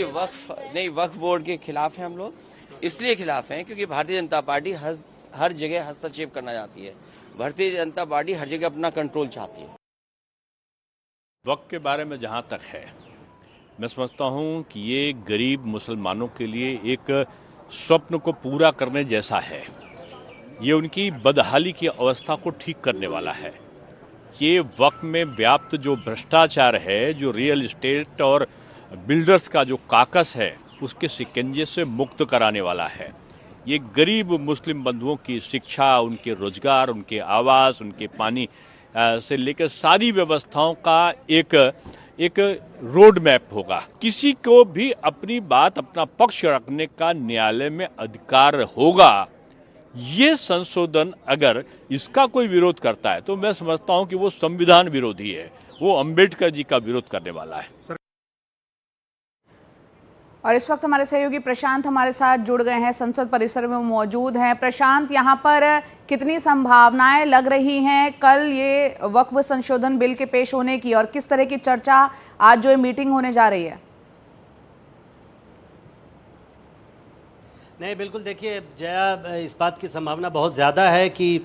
वक्फ board के खिलाफ हैं हम लोग। इसलिए खिलाफ हैं क्योंकि भारतीय जनता पार्टी हर जगह हस्तक्षेप करना चाहती है। भारतीय जनता पार्टी हर जगह अपना कंट्रोल चाहती है। वक्फ के बारे में जहाँ तक है, मैं समझता हूँ कि ये गरीब मुसलमानों के लिए एक स्वप्न को पूरा करने जैसा है। ये उनकी बदहाली की अवस्था को ठीक करने वाला है। ये वक्फ में व्याप्त जो भ्रष्टाचार है, जो रियल एस्टेट और बिल्डर्स का जो काकस है, उसके शिकंजे से मुक्त कराने वाला है। ये गरीब मुस्लिम बंधुओं की शिक्षा, उनके रोजगार, उनके आवास, उनके पानी से लेकर सारी व्यवस्थाओं का एक रोड मैप होगा। किसी को भी अपनी बात, अपना पक्ष रखने का न्यायालय में अधिकार होगा। ये संशोधन अगर इसका कोई विरोध करता है तो मैं समझता हूं कि वो संविधान विरोधी है, वो अंबेडकर जी का विरोध करने वाला है। और इस वक्त हमारे सहयोगी प्रशांत हमारे साथ जुड़ गए हैं, संसद परिसर में मौजूद हैं। प्रशांत, यहाँ पर कितनी संभावनाएं लग रही हैं कल ये वक्फ संशोधन बिल के पेश होने की, और किस तरह की चर्चा आज जो मीटिंग होने जा रही है? नहीं, बिल्कुल देखिए जया, इस बात की संभावना बहुत ज़्यादा है कि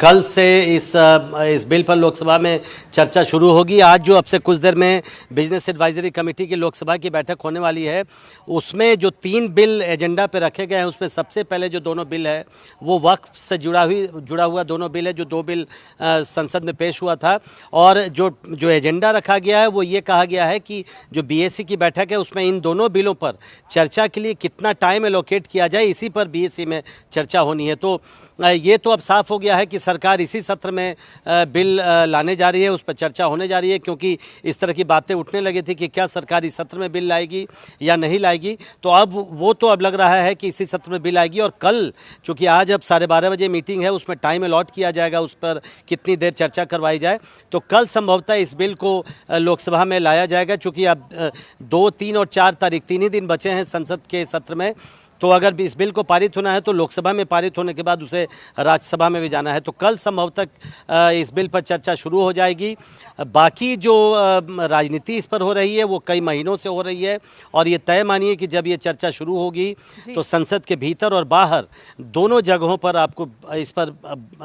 कल से इस बिल पर लोकसभा में चर्चा शुरू होगी। आज जो अब से कुछ देर में बिजनेस एडवाइजरी कमेटी की लोकसभा की बैठक होने वाली है, उसमें जो 3 बिल एजेंडा पे रखे गए हैं, उसमें सबसे पहले जो दोनों बिल है वो वक्फ से जुड़ा हुआ दोनों बिल है, जो 2 बिल संसद में पेश हुआ था। और जो एजेंडा रखा गया है वो ये कहा गया है कि जो बीएसी की बैठक है उसमें इन दोनों बिलों पर चर्चा के लिए कितना टाइम एलोकेट किया जाए, इसी पर बीएसी में चर्चा होनी है। तो ये तो अब साफ हो गया है कि सरकार इसी सत्र में बिल लाने जा रही है, उस पर चर्चा होने जा रही है, क्योंकि इस तरह की बातें उठने लगी थी कि क्या सरकार इस सत्र में बिल लाएगी या नहीं लाएगी। तो अब लग रहा है कि इसी सत्र में बिल आएगी। और कल चूँकि आज अब 12:30 बजे मीटिंग है, उसमें टाइम अलॉट किया जाएगा, उस पर कितनी देर चर्चा करवाई जाए। तो कल संभवतः इस बिल को लोकसभा में लाया जाएगा, चूँकि अब 2, 3 और 4 तारीख 3 ही दिन बचे हैं संसद के सत्र में। तो अगर इस बिल को पारित होना है तो लोकसभा में पारित होने के बाद उसे राज्यसभा में भी जाना है। तो कल संभवतः इस बिल पर चर्चा शुरू हो जाएगी। बाकी जो राजनीति इस पर हो रही है वो कई महीनों से हो रही है, और ये तय मानिए कि जब ये चर्चा शुरू होगी तो संसद के भीतर और बाहर दोनों जगहों पर आपको इस पर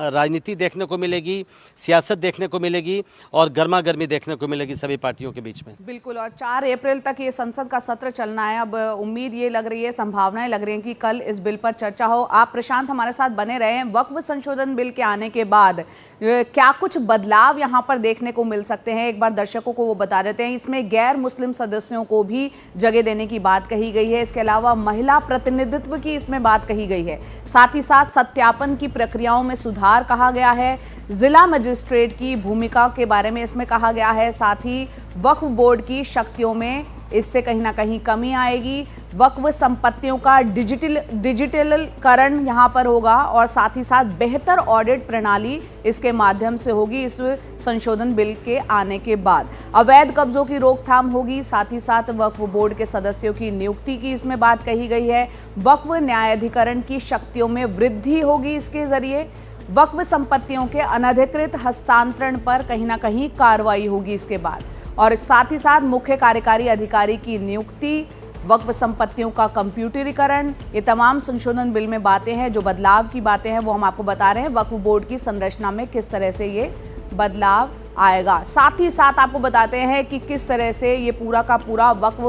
राजनीति देखने को मिलेगी, सियासत देखने को मिलेगी और गर्मा गर्मी देखने को मिलेगी सभी पार्टियों के बीच में। बिल्कुल, और 4 अप्रैल तक ये संसद का सत्र चलना है। अब उम्मीद ये लग रही है, संभावनाएं लग रही हैं कि कल इस बिल पर चर्चा हो। आप प्रशांत हमारे साथ बने रहे हैं। वक्फ संशोधन बिल के आने के बाद क्या कुछ बदलाव यहाँ पर देखने को मिल सकते हैं, एक बार दर्शकों को वो बता देते हैं। इसमें गैर मुस्लिम सदस्यों को भी जगह देने की बात कही गई है। इसके अलावा महिला प्रतिनिधित्व की इसमें बात कही गई है। साथ ही साथ सत्यापन की प्रक्रियाओं में सुधार कहा गया है। जिला मजिस्ट्रेट की भूमिका के बारे में इसमें कहा गया है। साथ ही वक्फ बोर्ड की शक्तियों में इससे कहीं ना कहीं कमी आएगी। वक्फ संपत्तियों का डिजिटलीकरण यहाँ पर होगा, और साथ ही साथ बेहतर ऑडिट प्रणाली इसके माध्यम से होगी इस संशोधन बिल के आने के बाद। अवैध कब्जों की रोकथाम होगी। साथ ही साथ वक्फ बोर्ड के सदस्यों की नियुक्ति की इसमें बात कही गई है। वक्फ न्यायाधिकरण की शक्तियों में वृद्धि होगी इसके जरिए। वक्फ संपत्तियों के अनधिकृत हस्तांतरण पर कहीं ना कहीं कार्रवाई होगी इसके बाद। और साथ ही साथ मुख्य कार्यकारी अधिकारी की नियुक्ति, वक्फ संपत्तियों का कंप्यूटरीकरण, ये तमाम संशोधन बिल में बातें हैं। जो बदलाव की बातें हैं वो हम आपको बता रहे हैं। वक्फ बोर्ड की संरचना में किस तरह से ये बदलाव आएगा, साथ ही साथ आपको बताते हैं कि किस तरह से ये पूरा का पूरा वक्फ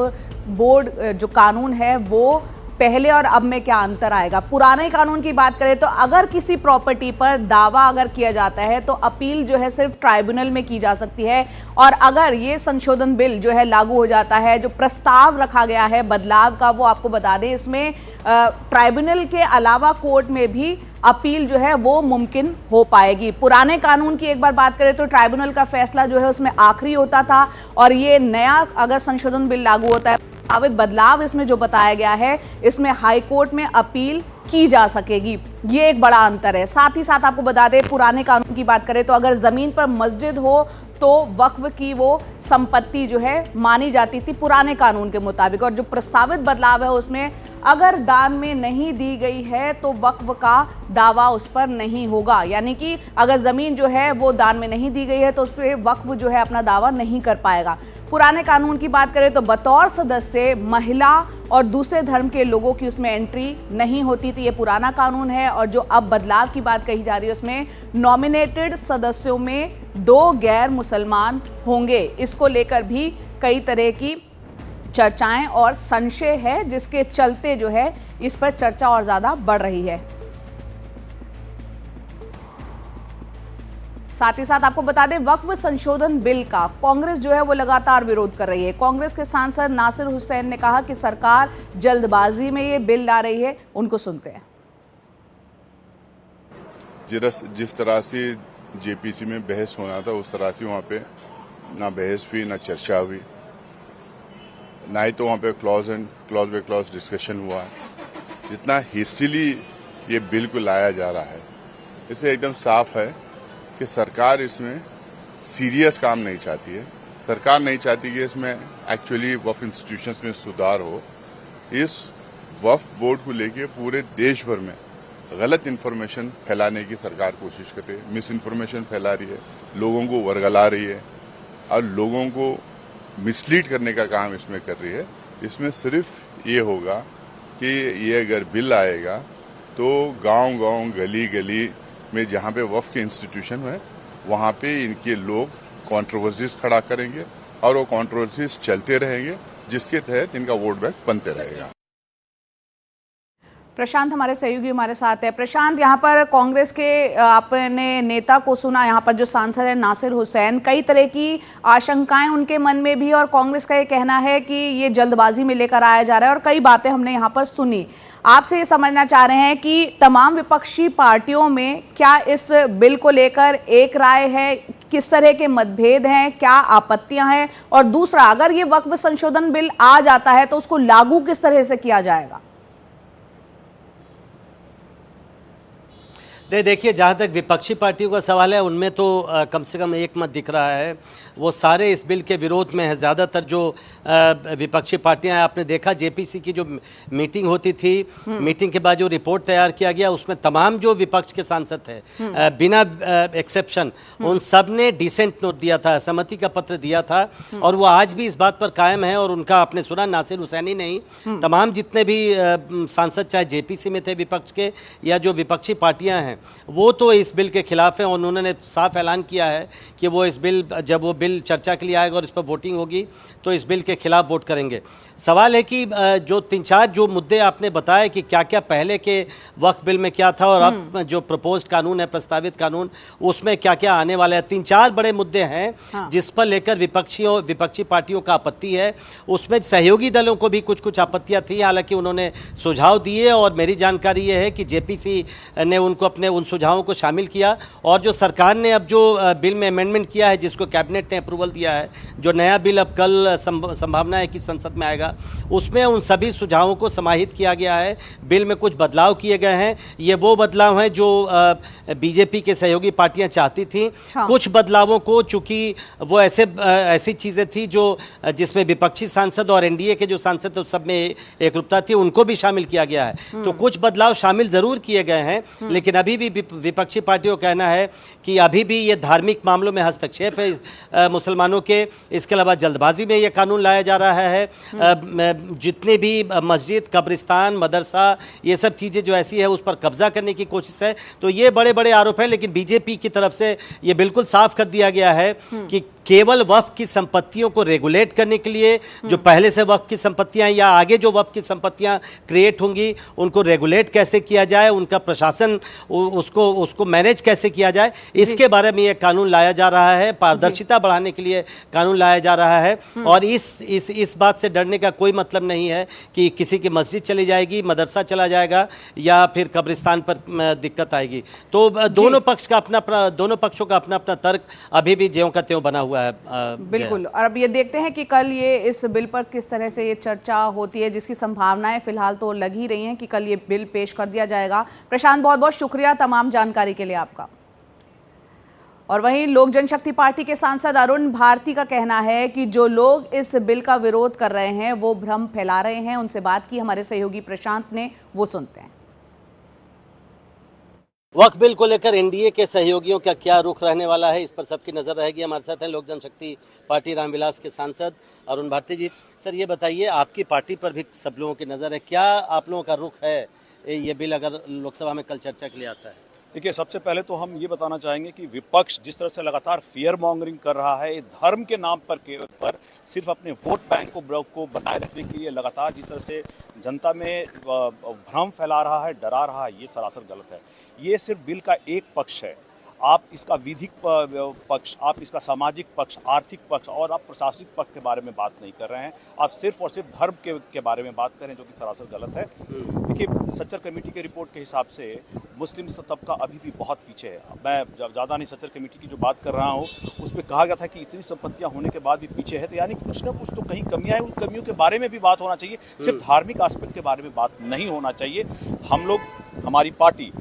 बोर्ड जो कानून है वो पहले और अब में क्या अंतर आएगा। पुराने कानून की बात करें तो अगर किसी प्रॉपर्टी पर दावा अगर किया जाता है तो अपील जो है सिर्फ ट्राइब्यूनल में की जा सकती है, और अगर ये संशोधन बिल जो है लागू हो जाता है, जो प्रस्ताव रखा गया है बदलाव का वो आपको बता दें, इसमें ट्राइब्यूनल के अलावा कोर्ट में भी अपील जो है वो मुमकिन हो पाएगी। पुराने कानून की एक बार बात करें तो ट्राइब्यूनल का फैसला जो है उसमें आखिरी होता था, और ये नया अगर संशोधन बिल लागू होता है, बदलाव इसमें जो बताया गया है, इसमें हाई कोर्ट में अपील की जा सकेगी। ये एक बड़ा अंतर है। साथ ही साथ आपको बता दें, पुराने कानून की बात करें तो अगर जमीन पर मस्जिद हो तो वक्फ की वो संपत्ति जो है मानी जाती थी पुराने कानून के मुताबिक, और जो प्रस्तावित बदलाव है उसमें अगर दान में नहीं दी गई है तो वक्फ का दावा उस पर नहीं होगा। यानी कि अगर ज़मीन जो है वो दान में नहीं दी गई है तो उस पर वक्फ जो है अपना दावा नहीं कर पाएगा। पुराने कानून की बात करें तो बतौर सदस्य महिला और दूसरे धर्म के लोगों की उसमें एंट्री नहीं होती थी, ये पुराना कानून है। और जो अब बदलाव की बात कही जा रही है उसमें नॉमिनेटेड सदस्यों में 2 गैर मुसलमान होंगे। इसको लेकर भी कई तरह की चर्चाएं और संशय है, जिसके चलते जो है इस पर चर्चा और ज्यादा बढ़ रही है। साथ ही साथ आपको बता दें, वक्फ संशोधन बिल का कांग्रेस जो है वो लगातार विरोध कर रही है। कांग्रेस के सांसद नासिर हुसैन ने कहा कि सरकार जल्दबाजी में ये बिल ला रही है। उनको सुनते हैं। जिस तरह से जेपीसी में बहस होना था उस तरह से वहाँ पे ना बहस हुई ना चर्चा हुई, ना ही तो वहाँ पे क्लॉज बाय क्लॉज डिस्कशन हुआ। जितना हिस्ट्रीली ये बिल को लाया जा रहा है, इससे एकदम साफ है कि सरकार इसमें सीरियस काम नहीं चाहती है। सरकार नहीं चाहती कि इसमें एक्चुअली वक्फ इंस्टीट्यूशंस में सुधार हो। इस वक्फ बोर्ड को लेके पूरे देश भर में गलत इन्फॉर्मेशन फैलाने की सरकार कोशिश कर रही है, मिस इन्फॉर्मेशन फैला रही है, लोगों को वर्गला रही है और लोगों को मिसलीड करने का काम इसमें कर रही है। इसमें सिर्फ ये होगा कि ये अगर बिल आएगा तो गांव-गांव, गली-गली में जहां पे वक्फ के इंस्टीट्यूशन है वहां पे इनके लोग कंट्रोवर्सीज खड़ा करेंगे और वो कंट्रोवर्सीज चलते रहेंगे, जिसके तहत इनका वोट बैंक बनते रहेगा। प्रशांत हमारे सहयोगी हमारे साथ है। प्रशांत, यहाँ पर कांग्रेस के आपने नेता को सुना, यहाँ पर जो सांसद है नासिर हुसैन, कई तरह की आशंकाएं उनके मन में भी, और कांग्रेस का ये कहना है कि ये जल्दबाजी में लेकर आया जा रहा है, और कई बातें हमने यहाँ पर सुनी। आपसे ये समझना चाह रहे हैं कि तमाम विपक्षी पार्टियों में क्या इस बिल को लेकर एक राय है, किस तरह के मतभेद हैं, क्या आपत्तियां हैं, और दूसरा, अगर ये वक्फ संशोधन बिल आ जाता है तो उसको लागू किस तरह से किया जाएगा? नहीं, देखिए, जहाँ तक विपक्षी पार्टियों का सवाल है उनमें तो कम से कम एक मत दिख रहा है, वो सारे इस बिल के विरोध में है। ज़्यादातर जो विपक्षी पार्टियां हैं, आपने देखा जेपीसी की जो मीटिंग होती थी, मीटिंग के बाद जो रिपोर्ट तैयार किया गया उसमें तमाम जो विपक्ष के सांसद थे बिना एक्सेप्शन उन सब ने डिसेंट नोट दिया था, सहमति का पत्र दिया था, और वो आज भी इस बात पर कायम है। और उनका आपने सुना, नासिर हुसैन ही नहीं, तमाम जितने भी सांसद चाहे जेपीसी में थे विपक्ष के या जो विपक्षी पार्टियां हैं, वो तो इस बिल के खिलाफ हैं। और उन्होंने साफ ऐलान किया है कि वो इस बिल, जब वो बिल चर्चा के लिए आएगा और इस पर वोटिंग होगी तो इस बिल के खिलाफ वोट करेंगे। सवाल है कि जो 3-4 जो मुद्दे आपने बताए कि क्या क्या पहले के वक्फ बिल में क्या था और अब जो प्रपोज्ड कानून है, प्रस्तावित कानून, उसमें क्या क्या आने वाला है, 3-4 बड़े मुद्दे हैं जिस पर लेकर विपक्षी पार्टियों का आपत्ति है। उसमें सहयोगी दलों को भी कुछ आपत्तियां थी, हालांकि उन्होंने सुझाव दिए, और मेरी जानकारी ये है कि जेपीसी ने उनको अपने उन सुझावों को शामिल किया। और जो सरकार ने अब जो बिल में अमेंडमेंट किया है, जिसको कैबिनेट ने अप्रूवल दिया है, जो नया बिल अब कल संभावना है कि संसद में आएगा, उसमें उन सभी सुझावों को समाहित किया गया है। बिल में कुछ बदलाव किए गए हैं, ये वो बदलाव हैं जो बीजेपी के सहयोगी पार्टियां चाहती थीं। कुछ बदलावों को, चूंकि वो ऐसी चीज़ें थी जो जिसमें विपक्षी सांसद और एनडीए के जो सांसद थे सब में एकरूपता थी, उनको भी शामिल किया गया है। तो कुछ बदलाव शामिल ज़रूर किए गए हैं, लेकिन अभी भी विपक्षी पार्टियों का कहना है कि अभी भी ये धार्मिक मामलों में हस्तक्षेप है मुसलमानों के। इसके अलावा जल्दबाजी में ये कानून लाया जा रहा है। जितने भी मस्जिद, कब्रिस्तान, मदरसा, ये सब चीज़ें जो ऐसी है उस पर कब्जा करने की कोशिश है। तो ये बड़े बड़े आरोप हैं, लेकिन बीजेपी की तरफ से ये बिल्कुल साफ कर दिया गया है कि केवल वक्फ की संपत्तियों को रेगुलेट करने के लिए, जो पहले से वक्फ की संपत्तियां या आगे जो वक्फ की संपत्तियां क्रिएट होंगी उनको रेगुलेट कैसे किया जाए, उनका प्रशासन उसको मैनेज कैसे किया जाए, इसके बारे में ये कानून लाया जा रहा है। पारदर्शिता बढ़ाने के लिए कानून लाया जा रहा है। और इस बात से डरने का कोई मतलब नहीं है कि किसी की मस्जिद चली जाएगी, मदरसा चला जाएगा या फिर कब्रिस्तान पर दिक्कत आएगी। तो दोनों पक्षों का अपना अपना तर्क अभी भी ज्यों का त्यों बना हुआ है। बिल्कुल। और अब ये देखते हैं कि कल ये इस बिल पर किस तरह से ये चर्चा होती है, जिसकी संभावनाएं फिलहाल तो लग ही रही हैं कि कल ये बिल पेश कर दिया जाएगा। प्रशांत, बहुत बहुत शुक्रिया तमाम जानकारी के लिए आपका। और वहीं लोक जनशक्ति पार्टी के सांसद अरुण भारती का कहना है कि जो लोग इस बिल का विरोध कर रहे हैं वो भ्रम फैला रहे हैं। उनसे बात की हमारे सहयोगी प्रशांत ने, वो सुनते हैं। वक्फ बिल को लेकर एनडीए के सहयोगियों का क्या रुख रहने वाला है, इस पर सबकी नजर रहेगी। हमारे साथ हैं लोक जनशक्ति पार्टी रामविलास के सांसद अरुण भारती जी। सर ये बताइए, आपकी पार्टी पर भी सब लोगों की नजर है, क्या आप लोगों का रुख है ये बिल अगर लोकसभा में कल चर्चा के लिए आता है? देखिए, सबसे पहले तो हम ये बताना चाहेंगे कि विपक्ष जिस तरह से लगातार फियर मॉन्गरिंग कर रहा है, धर्म के नाम पर सिर्फ अपने वोट बैंक को बनाए रखने के लिए लगातार जिस तरह से जनता में भ्रम फैला रहा है, डरा रहा है, ये सरासर गलत है। ये सिर्फ बिल का एक पक्ष है। आप इसका विधिक पक्ष, आप इसका सामाजिक पक्ष, आर्थिक पक्ष और आप प्रशासनिक पक्ष के बारे में बात नहीं कर रहे हैं। आप सिर्फ और सिर्फ धर्म के बारे में बात कर रहे हैं, जो कि सरासर गलत है। देखिए, सच्चर कमेटी के रिपोर्ट के हिसाब से मुस्लिम तबका अभी भी बहुत पीछे है। मैं ज़्यादा नहीं सच्चर कमेटी की जो बात कर रहा हूँ, उसमें कहा गया था कि इतनी संपत्तियाँ होने के बाद भी पीछे है, तो यानी कुछ ना कुछ तो कहीं कमियाँ हैं। उन कमियों के बारे में भी बात होना चाहिए, सिर्फ धार्मिक आस्पेक्ट के बारे में बात नहीं होना चाहिए। हम लोग, हमारी पार्टी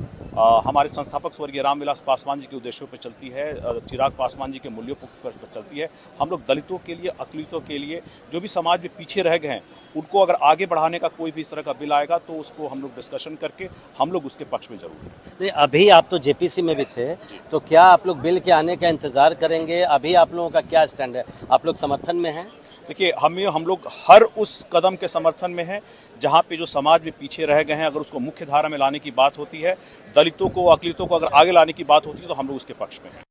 हमारे संस्थापक स्वर्गीय रामविलास पासवान जी के उद्देश्यों पर चलती है, चिराग पासवान जी के मूल्यों पर चलती है। हम लोग दलितों के लिए, अकलितों के लिए, जो भी समाज में पीछे रह गए हैं, उनको अगर आगे बढ़ाने का कोई भी इस तरह का बिल आएगा तो उसको हम लोग डिस्कशन करके हम लोग उसके पक्ष में जरूर हैं। नहीं, अभी आप तो जेपीसी में भी थे, तो क्या आप लोग बिल के आने का इंतजार करेंगे? अभी आप लोगों का क्या स्टैंड है? आप लोग समर्थन में हैं? देखिए, हम लोग हर उस कदम के समर्थन में हैं जहाँ पे जो समाज में पीछे रह गए हैं, अगर उसको मुख्य धारा में लाने की बात होती है, दलितों को, अकलितों को अगर आगे लाने की बात होती है, तो हम लोग उसके पक्ष में हैं।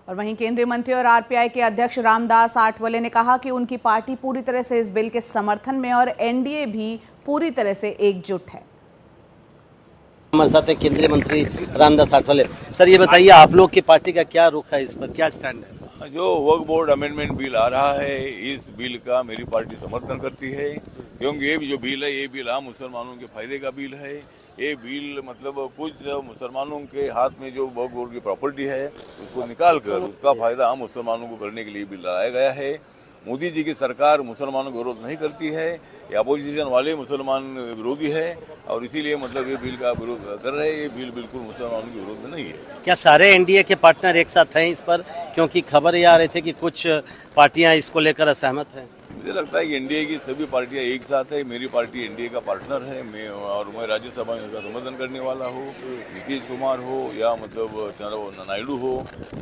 और वहीं केंद्रीय मंत्री और आरपीआई के अध्यक्ष रामदास आठवले ने कहा कि उनकी पार्टी पूरी तरह से इस बिल के समर्थन में और एनडीए भी पूरी तरह से एकजुट है। हमारे साथ है केंद्रीय मंत्री रामदास आठवले। सर ये बताइए, आप लोग की पार्टी का क्या रुख है, इस पर क्या स्टैंड है? जो वक्फ बोर्ड अमेंडमेंट बिल आ रहा है, इस बिल का मेरी पार्टी समर्थन करती है, क्योंकि ये जो बिल है, ये बिल आम मुसलमानों के फायदे का बिल है। ये बिल मतलब कुछ मुसलमानों के हाथ में जो वक्फ बोर्ड की प्रॉपर्टी है, उसको निकाल कर उसका फायदा आम मुसलमानों को करने के लिए बिल लाया गया है। मोदी जी की सरकार मुसलमानों का विरोध नहीं करती है, ये अपोजिशन वाले मुसलमान विरोधी है, और इसीलिए मतलब ये बिल का विरोध कर रहे हैं। ये बिल बिल्कुल मुसलमानों के विरोध में नहीं है। क्या सारे एनडीए के पार्टनर एक साथ हैं इस पर? क्योंकि खबर ये आ रही थी कि कुछ पार्टियां इसको लेकर असहमत हैं। मुझे लगता है कि एनडीए की सभी पार्टियां एक साथ है। मेरी पार्टी एनडीए का पार्टनर है, मैं राज्यसभा में उसका समर्थन करने वाला हूँ। नीतीश कुमार हो या मतलब चंद्रबाबू नायडू हो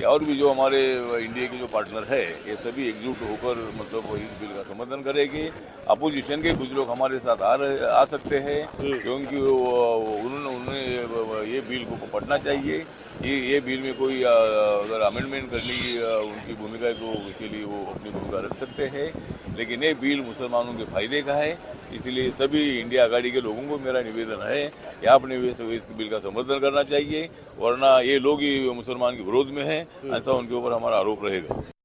या और भी जो हमारे एनडीए के जो पार्टनर है, ये सभी एकजुट होकर मतलब इस बिल का समर्थन करेंगे। अपोजिशन के कुछ लोग हमारे साथ आ सकते हैं, क्योंकि उन्हें ये बिल को पढ़ना चाहिए। ये बिल में कोई अगर अमेंडमेंट करने की उनकी भूमिका है तो उसके लिए वो अपनी भूमिका रख सकते हैं, लेकिन ये बिल मुसलमानों के फायदे का है। इसलिए सभी इंडिया आघाड़ी के लोगों को मेरा निवेदन है कि आपने इस बिल का समर्थन करना चाहिए, वरना ये लोग ही मुसलमान के विरोध में हैं, ऐसा उनके ऊपर हमारा आरोप रहेगा।